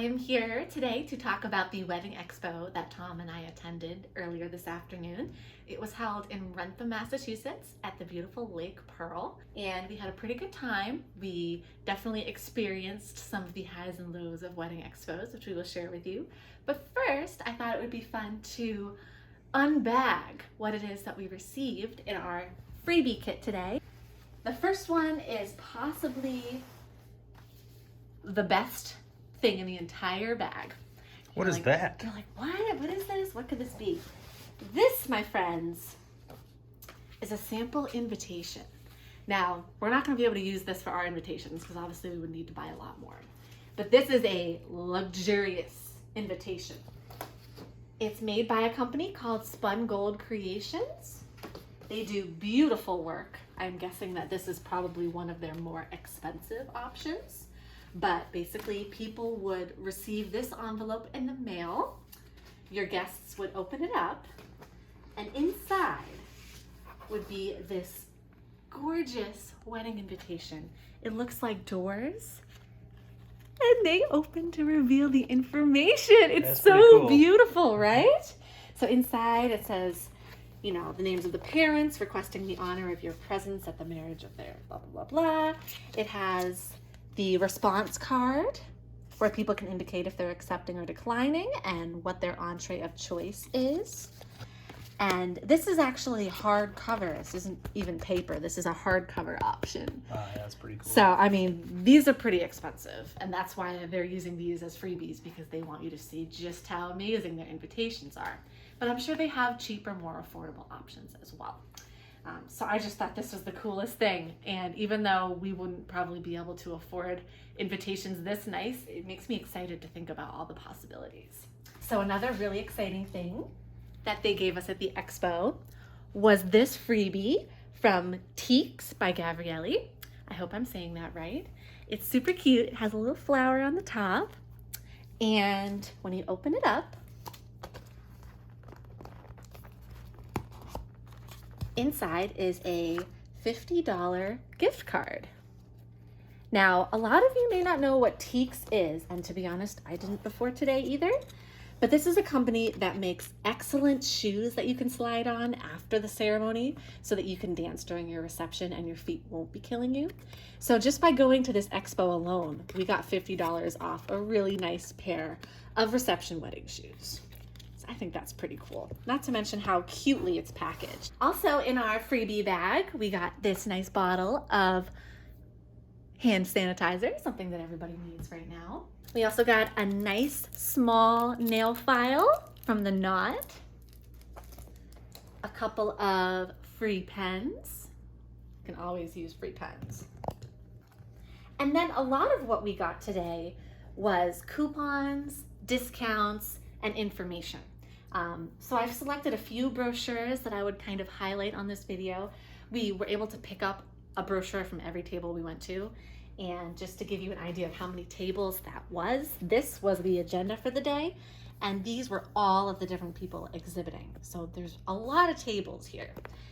am here today to talk about the Wedding Expo that Tom and I attended earlier this afternoon. It was held in Rentham, Massachusetts at the beautiful Lake Pearl, and we had a pretty good time. We definitely experienced some of the highs and lows of wedding expos, which we will share with you. But first, I thought it would be fun to unbag what it is that we received in our freebie kit today. The first one is possibly the best thing in the entire bag. What is that? You're like, what is this? What could this be? This, my friends, is a sample invitation. Now, we're not going to be able to use this for our invitations because obviously we would need to buy a lot more. But this is a luxurious invitation. It's made by a company called Spun Gold Creations. They do beautiful work. I'm guessing that this is probably one of their more expensive options. But basically, people would receive this envelope in the mail. Your guests would open it up, and inside would be this gorgeous wedding invitation. It looks like doors, and they open to reveal the information. It's That's so pretty cool. Beautiful, right? So inside it says, you know, the names of the parents requesting the honor of your presence at the marriage of their blah, blah, blah, blah. It has the response card where people can indicate if they're accepting or declining and what their entree of choice is. And this is actually hardcover. This isn't even paper. This is a hardcover option. That's pretty cool. So, I mean, these are pretty expensive, and that's why they're using these as freebies, because they want you to see just how amazing their invitations are. But I'm sure they have cheaper, more affordable options as well. So I just thought this was the coolest thing. And even though we wouldn't probably be able to afford invitations this nice, it makes me excited to think about all the possibilities. So another really exciting thing that they gave us at the expo was this freebie from Teaks by Gabrielli. I hope I'm saying that right. It's super cute. It has a little flower on the top. And when you open it up, inside is a $50 gift card. Now, a lot of you may not know what Teaks is, and to be honest, I didn't before today either. But this is a company that makes excellent shoes that you can slide on after the ceremony so that you can dance during your reception and your feet won't be killing you. So just by going to this expo alone, we got $50 off a really nice pair of reception wedding shoes. So I think that's pretty cool. Not to mention how cutely it's packaged. Also in our freebie bag, we got this nice bottle of hand sanitizer, something that everybody needs right now. We also got a nice small nail file from the Knot, a couple of free pens. You can always use free pens. And then a lot of what we got today was coupons, discounts, and information. So I've selected a few brochures that I would kind of highlight on this video. We were able to pick up a brochure from every table we went to. And just to give you an idea of how many tables that was, this was the agenda for the day. And these were all of the different people exhibiting. So there's a lot of tables here.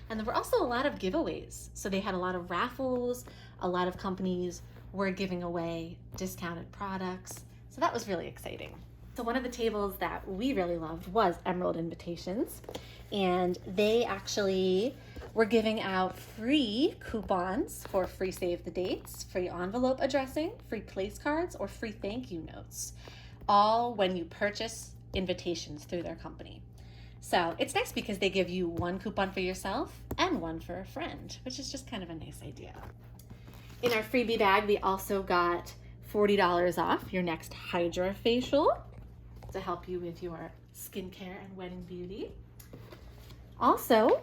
And there were also a lot of giveaways. So they had a lot of raffles, a lot of companies were giving away discounted products. So that was really exciting. So one of the tables that we really loved was Emerald Invitations. And they actually were giving out free coupons for free save the dates, free envelope addressing, free place cards, or free thank you notes, all when you purchase invitations through their company. So it's nice because they give you one coupon for yourself and one for a friend, which is just kind of a nice idea. In our freebie bag, we also got $40 off your next Hydra facial to help you with your skincare and wedding beauty. Also,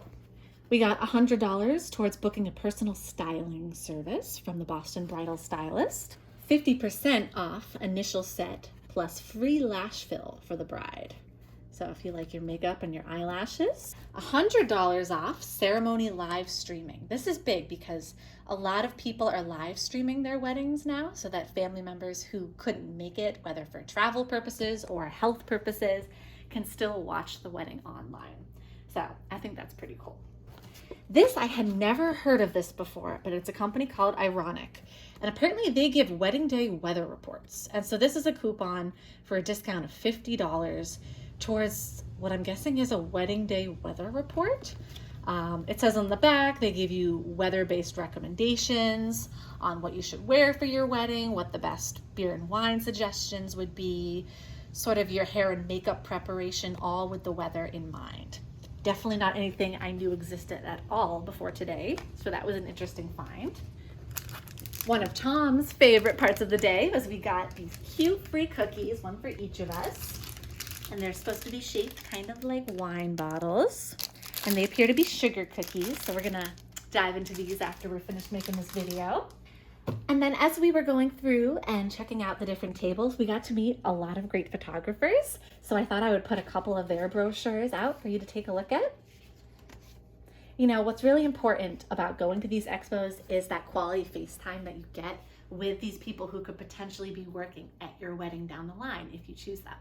we got $100 towards booking a personal styling service from the Boston Bridal Stylist. 50% off initial set plus free lash fill for the bride. So if you like your makeup and your eyelashes. $100 off ceremony live streaming. This is big because a lot of people are live streaming their weddings now so that family members who couldn't make it, whether for travel purposes or health purposes, can still watch the wedding online. So I think that's pretty cool. This, I had never heard of this before, but it's a company called Ironic. And apparently they give wedding day weather reports. And so this is a coupon for a discount of $50 towards what I'm guessing is a wedding day weather report. It says on the back, they give you weather-based recommendations on what you should wear for your wedding, what the best beer and wine suggestions would be, sort of your hair and makeup preparation, all with the weather in mind. Definitely not anything I knew existed at all before today, so that was an interesting find. One of Tom's favorite parts of the day was we got these cute free cookies, one for each of us. And they're supposed to be shaped kind of like wine bottles. And they appear to be sugar cookies, so we're gonna dive into these after we're finished making this video. And then as we were going through and checking out the different tables, we got to meet a lot of great photographers. So I thought I would put a couple of their brochures out for you to take a look at. You know, what's really important about going to these expos is that quality FaceTime that you get with these people who could potentially be working at your wedding down the line if you choose them.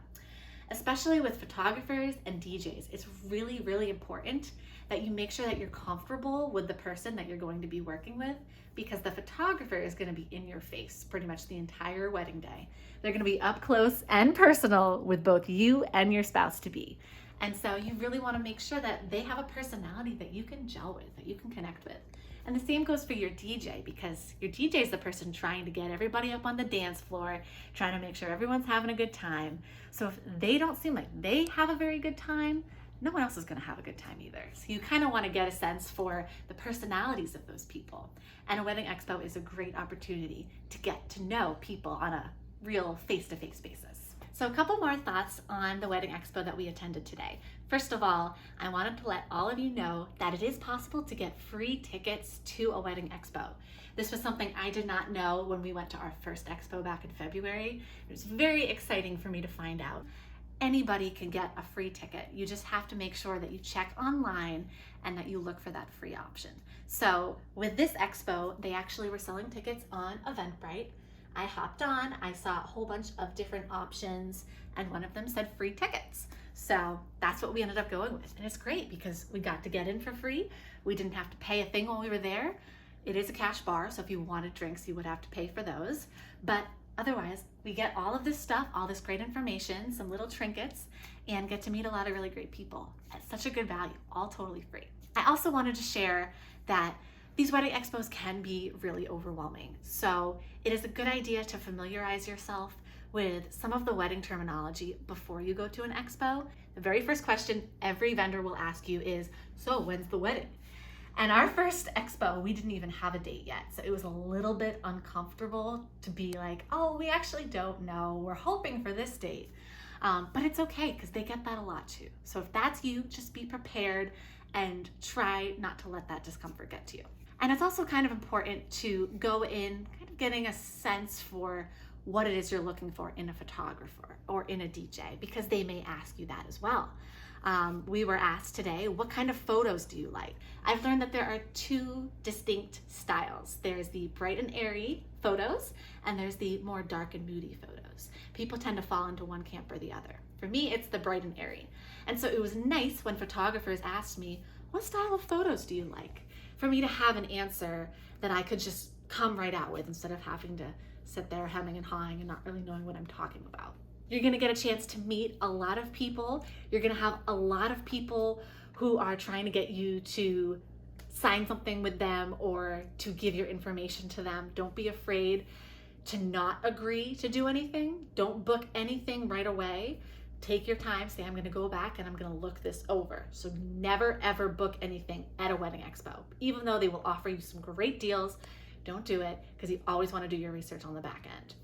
Especially with photographers and DJs, it's really, really important that you make sure that you're comfortable with the person that you're going to be working with, because the photographer is going to be in your face pretty much the entire wedding day. They're going to be up close and personal with both you and your spouse to be. And so you really want to make sure that they have a personality that you can gel with, that you can connect with. And the same goes for your DJ, because your DJ is the person trying to get everybody up on the dance floor, trying to make sure everyone's having a good time. So if they don't seem like they have a very good time, no one else is going to have a good time either. So you kind of want to get a sense for the personalities of those people. And a wedding expo is a great opportunity to get to know people on a real face-to-face basis. So a couple more thoughts on the Wedding Expo that we attended today. First of all, I wanted to let all of you know that it is possible to get free tickets to a Wedding Expo. This was something I did not know when we went to our first expo back in February. It was very exciting for me to find out. Anybody can get a free ticket. You just have to make sure that you check online and that you look for that free option. So with this expo, they actually were selling tickets on Eventbrite. I hopped on, I saw a whole bunch of different options, and one of them said free tickets. So that's what we ended up going with. And it's great because we got to get in for free. We didn't have to pay a thing while we were there. It is a cash bar, so if you wanted drinks, you would have to pay for those. But otherwise, we get all of this stuff, all this great information, some little trinkets, and get to meet a lot of really great people at such a good value, all totally free. I also wanted to share that these wedding expos can be really overwhelming. So it is a good idea to familiarize yourself with some of the wedding terminology before you go to an expo. The very first question every vendor will ask you is, so when's the wedding? And our first expo, we didn't even have a date yet. So it was a little bit uncomfortable to be like, oh, we actually don't know. We're hoping for this date. But it's okay because they get that a lot too. So if that's you, just be prepared and try not to let that discomfort get to you. And it's also kind of important to go in kind of getting a sense for what it is you're looking for in a photographer or in a DJ, because they may ask you that as well. We were asked today, what kind of photos do you like? I've learned that there are two distinct styles. There's the bright and airy photos, and there's the more dark and moody photos. People tend to fall into one camp or the other. For me, it's the bright and airy. And so it was nice when photographers asked me, what style of photos do you like? For me to have an answer that I could just come right out with instead of having to sit there hemming and hawing and not really knowing what I'm talking about. You're gonna get a chance to meet a lot of people. You're gonna have a lot of people who are trying to get you to sign something with them or to give your information to them. Don't be afraid to not agree to do anything. Don't book anything right away. Take your time, say, I'm gonna go back and I'm gonna look this over. So never ever book anything at a wedding expo. Even though they will offer you some great deals, don't do it because you always wanna do your research on the back end.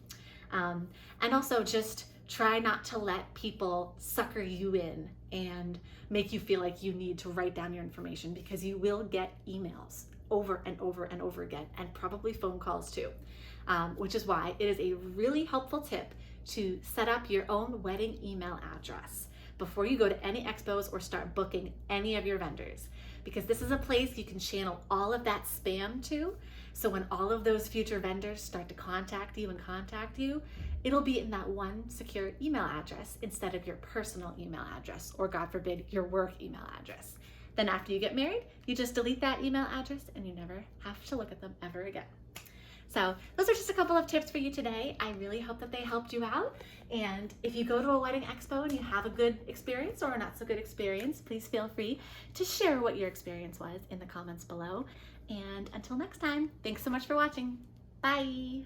And also just try not to let people sucker you in and make you feel like you need to write down your information, because you will get emails over and over and over again, and probably phone calls too, which is why it is a really helpful tip to set up your own wedding email address before you go to any expos or start booking any of your vendors, because this is a place you can channel all of that spam to. So when all of those future vendors start to contact you, it'll be in that one secure email address instead of your personal email address, or God forbid, your work email address. Then after you get married, you just delete that email address and you never have to look at them ever again. So those are just a couple of tips for you today. I really hope that they helped you out. And if you go to a wedding expo and you have a good experience or a not so good experience, please feel free to share what your experience was in the comments below. And until next time, thanks so much for watching. Bye.